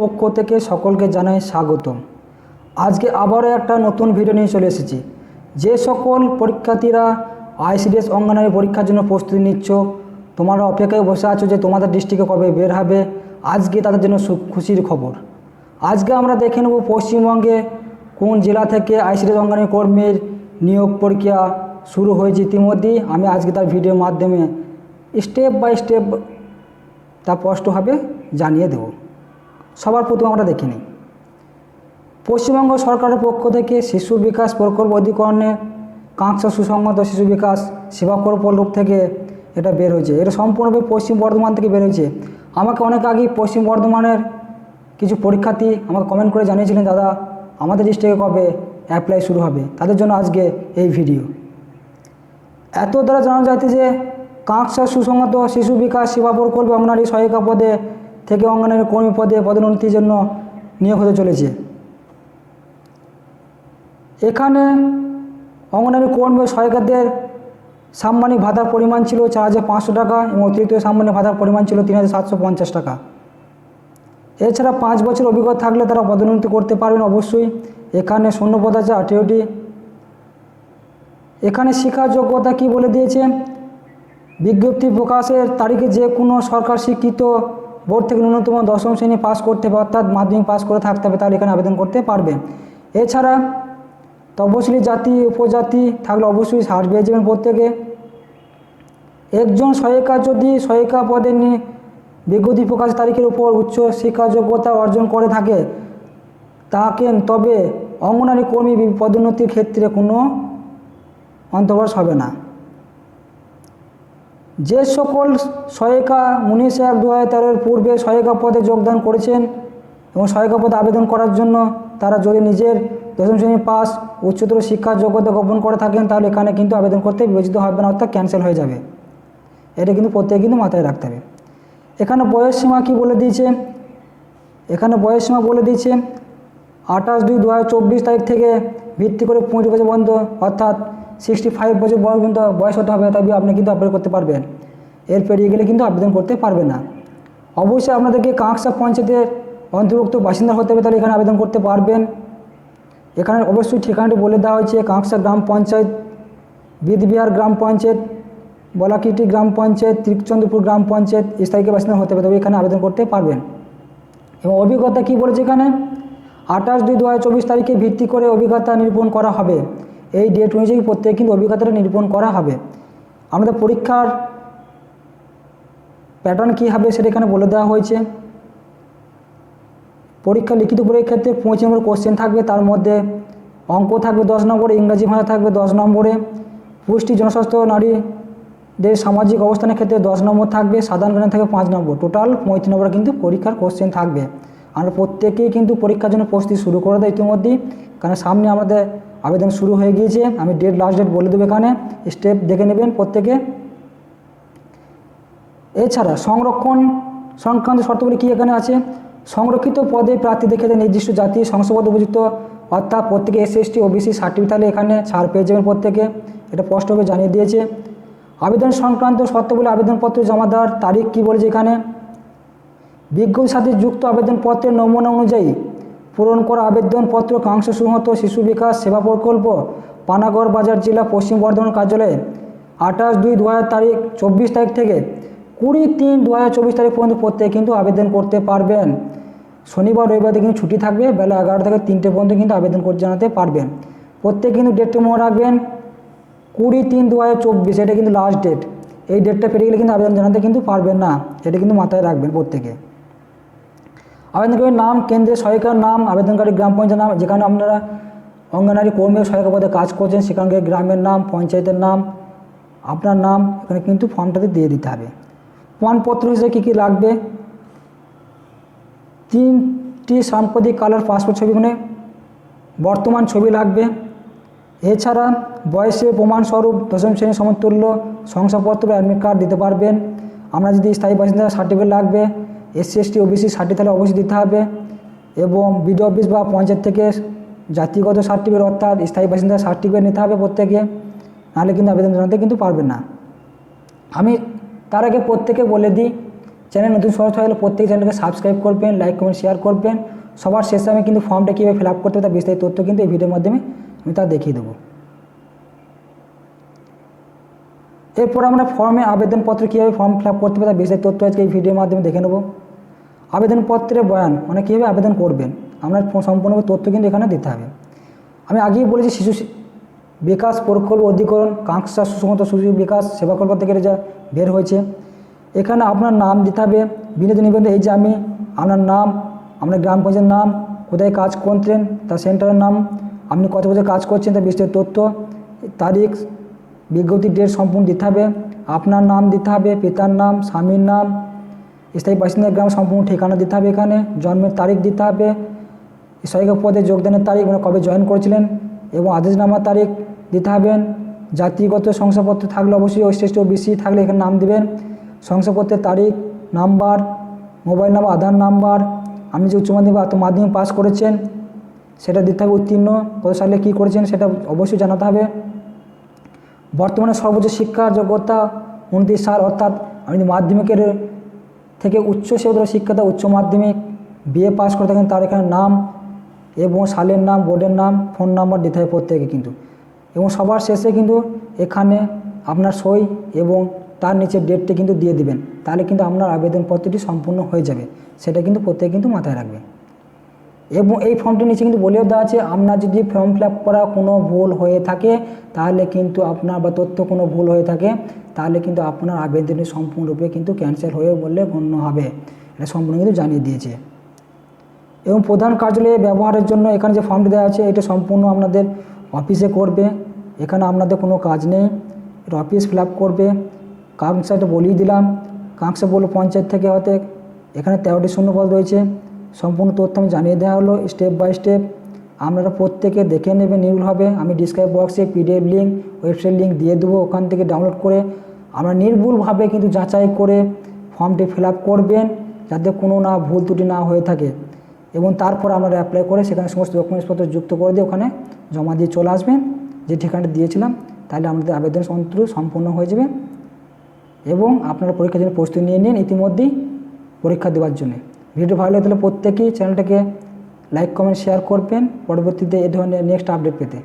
পক্ষ থেকে সকলকে জানাই স্বাগতম। আজকে আবারও একটা নতুন ভিডিও নিয়ে চলে এসেছি। যে সকল পরীক্ষার্থীরা আইসিডিএস অঙ্গনারী পরীক্ষার জন্য প্রস্তুতি নিচ্ছ, তোমরা অপেক্ষায় বসে আছো যে তোমাদের ডিস্ট্রিক্টে কবে বের হবে, আজকে তাদের জন্য খুশির খবর। আজকে আমরা দেখে নেব পশ্চিমবঙ্গে কোন জেলা থেকে আইসিডিএস অঙ্গনারী কর্মীর নিয়োগ পরীক্ষা শুরু হয়েছে ইতিমধ্যেই। আমি আজকে তার ভিডিওর মাধ্যমে স্টেপ বাই স্টেপ তা স্পষ্টভাবে জানিয়ে দেব। সবার প্রথমে আমরা দেখে নিই, পশ্চিমবঙ্গ সরকারের পক্ষ থেকে শিশু বিকাশ প্রকল্প অধিকরণে কাঙ্ক্ষা সুসংহত শিশু বিকাশ সেবা প্রকল্প থেকে এটা বের হয়েছে। এটা সম্পূর্ণভাবে পশ্চিম বর্ধমান থেকে বের হয়েছে। আমাকে অনেক আগেই পশ্চিম বর্ধমানের কিছু পরীক্ষার্থী আমাকে কমেন্ট করে জানিয়েছিলেন, দাদা আমাদের ডিস্ট্রিক্টে কবে অ্যাপ্লাই শুরু হবে, তাদের জন্য আজকে এই ভিডিও। এত দ্বারা জানা যাচ্ছে যে কাঙ্ক্ষা সুসংহত শিশু বিকাশ সেবা প্রকল্প অঙ্গনারী সহায়িকা পদে থেকে অঙ্গনারী কর্মী পদে পদোন্নতির জন্য নিয়োগ হতে চলেছে। এখানে অঙ্গনারী কর্মী ও সহায়িকাদের সাম্মানিক ভাতার পরিমাণ ছিল 4,500 টাকা এবং অতিরিক্ত সাম্মানিক ভাতার পরিমাণ ছিল 3,750 টাকা। এছাড়া 5 বছর অভিজ্ঞতা থাকলে তারা পদোন্নতি করতে পারবেন অবশ্যই। এখানে শূন্যপদ আছে 18টি। এখানে শিক্ষা যোগ্যতা কি বলে দিয়েছে, বিজ্ঞপ্তি প্রকাশের তারিখে যে কোনো সরকার স্বীকৃত বোর্ড থেকে ন্যূনতম 10ম শ্রেণী পাস করতে হবে, অর্থাৎ মাধ্যমিক পাস করে থাকতে হবে, তাহলে এখানে আবেদন করতে পারবে। এছাড়া তপশিলি জাতি উপজাতি থাকলে অবশ্যই সার্চ পেয়ে যাবেন প্রত্যেকে। একজন সহায়িকা যদি সহায়িকা পদে বিজ্ঞপ্তি প্রকাশ তারিখের উপর উচ্চ শিক্ষা যোগ্যতা অর্জন করে থাকে তাকে তবে অঙ্গনারী কর্মী পদোন্নতির ক্ষেত্রে কোনো অন্তর্বাস হবে না। যে সকল সহায়িকা 19/1/2013 পূর্বে সহায়িকা পদে যোগদান করেছেন এবং সহায়িকা পদে আবেদন করার জন্য তারা যদি নিজের 10ম শ্রেণী পাস উচ্চতর শিক্ষার যোগ্যতা গোপন করে থাকেন তাহলে এখানে কিন্তু আবেদন করতে বিবেচিত হবে না, অর্থাৎ ক্যান্সেল হয়ে যাবে। এটা কিন্তু প্রত্যেকে কিন্তু মাথায় রাখতে হবে। এখানে বয়সসীমা কি বলে দিয়েছে, এখানে বয়সসীমা বলে দিয়েছে 28/2/2024 তারিখ থেকে ভিত্তি করে 35 বছর পর্যন্ত, অর্থাৎ 65 বছর পর্যন্ত বয়স হতে হবে, তবে আপনি কিন্তু আবেদন করতে পারবেন। এর পেরিয়ে গেলে কিন্তু আবেদন করতে পারবে না। অবশ্যই আপনাদেরকে কাঙ্ক্ষা পঞ্চায়েতের অন্তর্ভুক্ত বাসিন্দা হতে হবে, তাহলে এখানে আবেদন করতে পারবেন। এখানে অবশ্যই ঠিকানাটি বলে দেওয়া হয়েছে, কাঙ্ক্ষা গ্রাম পঞ্চায়েত, বিদবিহার গ্রাম পঞ্চায়েত, বলাকিটি গ্রাম পঞ্চায়েত, ত্রিকচন্দ্রপুর গ্রাম পঞ্চায়েত স্থায়ী বাসিন্দা হতে হবে, তবে এখানে আবেদন করতে পারবেন। এবং অভিজ্ঞতা কি বলেছে এখানে, 28/2/2024 তারিখে ভিত্তি করে অভিজ্ঞতা নিরূপণ করা হবে। এই ডেট অনুযায়ী প্রত্যেকে কিন্তু অভিজ্ঞতাটা নিরূপণ করা হবে। আমাদের পরীক্ষার প্যাটার্ন কী হবে সেটা এখানে বলে দেওয়া হয়েছে। পরীক্ষা লিখিত পরীক্ষার ক্ষেত্রে 25 নম্বর কোশ্চেন থাকবে, তার মধ্যে অঙ্ক থাকবে 10 নম্বরে, ইংরাজি ভাষা থাকবে 10 নম্বরে, পুষ্টি জনস্বাস্থ্য নারীদের সামাজিক অবস্থানের ক্ষেত্রে 10 নম্বর থাকবে, সাধারণ জ্ঞান থাকবে 5 নম্বর, টোটাল 35 নম্বরে কিন্তু পরীক্ষার কোশ্চেন থাকবে। আমরা প্রত্যেকেই কিন্তু পরীক্ষার জন্য প্রস্তুতি শুরু করে দেয় ইতিমধ্যেই, কারণ সামনে আমাদের আবেদন শুরু হয়ে গিয়েছে। আমি লাস্ট ডেট বলে দেবো, এখানে স্টেপ দেখে নেবেন প্রত্যেকে। এছাড়া সংরক্ষণ সংক্রান্ত শর্তগুলি কী এখানে আছে, সংরক্ষিত পদে প্রার্থীদের ক্ষেত্রে নির্দিষ্ট জাতি শংসাপদ উপযুক্ত, অর্থাৎ প্রত্যেকে SC/ST OBC সার্টিফিকেট থাকলে এখানে ছাড় পেয়ে যাবেন প্রত্যেকে, এটা স্পষ্টভাবে জানিয়ে দিয়েছে। আবেদন সংক্রান্ত শর্তগুলি, আবেদনপত্র জমা দেওয়ার তারিখ কী বলেছে এখানে, বিজ্ঞপ্তির সাথে যুক্ত আবেদনপত্রের নমুনা অনুযায়ী পূরণ করা আবেদনপত্র কাঙ্ক্ষা সুসংহত শিশু বিকাশ সেবা প্রকল্প, পানাগড় বাজার জেলা, পশ্চিম বর্ধমান কার্যালয়ে 28/2/2024 তারিখ থেকে 20/3/2024 তারিখ পর্যন্ত প্রত্যেকে কিন্তু আবেদন করতে পারবেন। শনিবার রবিবার কিন্তু ছুটি থাকবে, বেলা 11টা থেকে 3টে পর্যন্ত কিন্তু আবেদন করে জানাতে পারবেন। প্রত্যেকে কিন্তু ডেটটা মনে রাখবেন, 20/3/2024 এটা কিন্তু লাস্ট ডেট। এই ডেটটা পেরিয়ে গেলে কিন্তু আবেদন জানাতে কিন্তু পারবেন না, এটা কিন্তু মাথায় রাখবেন প্রত্যেকে। আবেদনকারীর নাম, কেন্দ্রের সহায়িকার নাম, আবেদনকারী গ্রাম পঞ্চায়েত নাম, যেখানে আপনারা অঙ্গনারী কর্মী ও সহায়িকা পদে কাজ করছেন সেখানকার গ্রামের নাম, পঞ্চায়েতের নাম, আপনার নাম এখানে কিন্তু ফর্মটাতে দিয়ে দিতে হবে। প্রমাণপত্র হিসেবে কী কী লাগবে, 3টি সাম্প্রতিক কালার পাসপোর্ট ছবি, মানে বর্তমান ছবি লাগবে। এছাড়া বয়সের প্রমাণস্বরূপ 10ম শ্রেণীর সমতুল্য শংসাপত্র, অ্যাডমিট কার্ড দিতে পারবেন। আমরা যদি স্থায়ী বাসিন্দা সার্টিফিকেট লাগবে, SC/ST OBC সার্টিফিকেট তাহলে অবশ্যই দিতে হবে। এবং বিডিও অফিস বা পঞ্চায়েত থেকে জাতিগত সার্টিফিকেট, অর্থাৎ স্থায়ী বাসিন্দা সার্টিফিকেট নিতে হবে প্রত্যেকে, নাহলে কিন্তু আবেদন জানাতে কিন্তু পারবেন না। আমি তার আগে প্রত্যেকে বলে দিই চ্যানেল নতুন সদস্য হলে প্রত্যেক চ্যানেলকে সাবস্ক্রাইব করবেন, লাইক কমেন্ট শেয়ার করবেন। সবার শেষে আমি কিন্তু ফর্মটা কীভাবে ফিল আপ করতে হবে তার বিস্তারিত তথ্য কিন্তু এই ভিডিওর মাধ্যমে আমি তা দেখিয়ে দেবো। এরপর আমরা ফর্মে আবেদনপত্র কীভাবে ফর্ম ফিল আপ করতে হবে তার বিস্তারিত তথ্য আজকে এই ভিডিওর মাধ্যমে দেখে নেব। আবেদনপত্রে বয়ান মানে কীভাবে আবেদন করবেন আপনার সম্পূর্ণ তথ্য কিন্তু এখানে দিতে হবে। আমি আগেই বলেছি শিশু বিকাশ প্রকল্প অধিকরণ কাঙ্ক্ষা সুসংহত শিশু বিকাশ সেবা প্রকল্প থেকে যা বের হয়েছে। এখানে আপনার নাম দিতে হবে, বিনোদন নিবন্ধন, এই যে আমি আপনার নাম, আপনার গ্রাম পঞ্চায়েতের নাম, কোথায় কাজ করতেন তার সেন্টারের নাম, আপনি কত বছর কাজ করছেন তার বিস্তারিত তথ্য, তারিখ, বিজ্ঞপ্তি ডেট সম্পূর্ণ দিতে হবে। আপনার নাম দিতে হবে, পিতার নাম, স্বামীর নাম, স্থায়ী বাসিন্দা গ্রাম সম্পূর্ণ ঠিকানা দিতে হবে। এখানে জন্মের তারিখ দিতে হবে, সহায়ক পদে যোগদানের তারিখ মানে কবে জয়েন করেছিলেন এবং আদেশনামার তারিখ দিতে হবেন। জাতিগত শংসাপত্র থাকলে অবশ্যই এসসি ওবিসি থাকলে এখানে নাম দেবেন। শংসাপত্রের তারিখ, নাম্বার, মোবাইল নাম্বার, আধার নাম্বার, আপনি যে উচ্চ মাধ্যমিক পাস করেছেন সেটা দিতে হবে, উত্তীর্ণ কত সালে কী করেছেন সেটা অবশ্যই জানাতে হবে। বর্তমানে সর্বোচ্চ শিক্ষার যোগ্যতা 29 সাল, অর্থাৎ আপনি মাধ্যমিকের থেকে উচ্চ শিক্ষাতে উচ্চ মাধ্যমিক বিএ পাস করে থাকেন তার এখানে নাম এবং সালের নাম, বোর্ডের নাম, ফোন নাম্বার দিতে হবে প্রত্যেকে কিন্তু। এবং সবার শেষে কিন্তু এখানে আপনার সই এবং তার নিচে ডেটটা কিন্তু দিয়ে দিবেন, তাহলে কিন্তু আপনার আবেদনপত্রটি সম্পূর্ণ হয়ে যাবে। সেটা কিন্তু প্রত্যেকে কিন্তু মাথায় রাখবেন। এবং এই ফর্মটির নিচে কিন্তু বলেও দেওয়া আছে আপনার যদি ফর্ম ফিল আপ করা কোনো ভুল হয়ে থাকে তাহলে কিন্তু আপনার বা তথ্য কোনো ভুল হয়ে থাকে তাহলে কিন্তু আপনার আবেদনটি সম্পূর্ণরূপে কিন্তু ক্যান্সেল হয়ে বললে গণ্য হবে। এটা সম্পূর্ণ কিন্তু জানিয়ে দিয়েছে। এবং প্রধান কার্যালয়ে ব্যবহারের জন্য এখানে যে ফর্মটি দেওয়া আছে এটা সম্পূর্ণ আপনাদের অফিসে করবে, এখানে আপনাদের কোনো কাজ নেই, এটা অফিস ফিল আপ করবে। কাঙ্ক্ষাটা বলেই দিলাম, কাঙ্ক্ষা বলল পঞ্চায়েত থেকে হতে এখানে 13টি শূন্যপদ রয়েছে, সম্পূর্ণ তথ্য আমি জানিয়ে দেওয়া হলো স্টেপ বাই স্টেপ। আপনারা প্রত্যেকে দেখে নেবেন নির্ভুলভাবে। আমি ডিসক্রাইব বক্সে পিডিএফ লিঙ্ক, ওয়েবসাইট লিঙ্ক দিয়ে দেবো, ওখান থেকে ডাউনলোড করে আমরা নির্ভুলভাবে কিন্তু যাচাই করে ফর্মটি ফিল আপ করবেন যাতে কোনো না ভুল ত্রুটি না হয়ে থাকে। এবং তারপর আপনারা অ্যাপ্লাই করে সেখানে সমস্ত ডকুমেন্টসপত্র যুক্ত করে দিয়ে ওখানে জমা দিয়ে চলে আসবেন যে ঠিকানাটা দিয়েছিলাম, তাহলে আমাদের আবেদন সম্পূর্ণ হয়ে যাবে। এবং আপনারা পরীক্ষার জন্য প্রস্তুতি নিয়ে নিন ইতিমধ্যেই পরীক্ষা দেওয়ার জন্য। ভিডিও ভালো লাগলে প্রত্যেকেই চ্যানেলটাকে লাইক কমেন্ট শেয়ার করবেন পরবর্তীতে এই ধরনের নেক্সট আপডেট পেতে।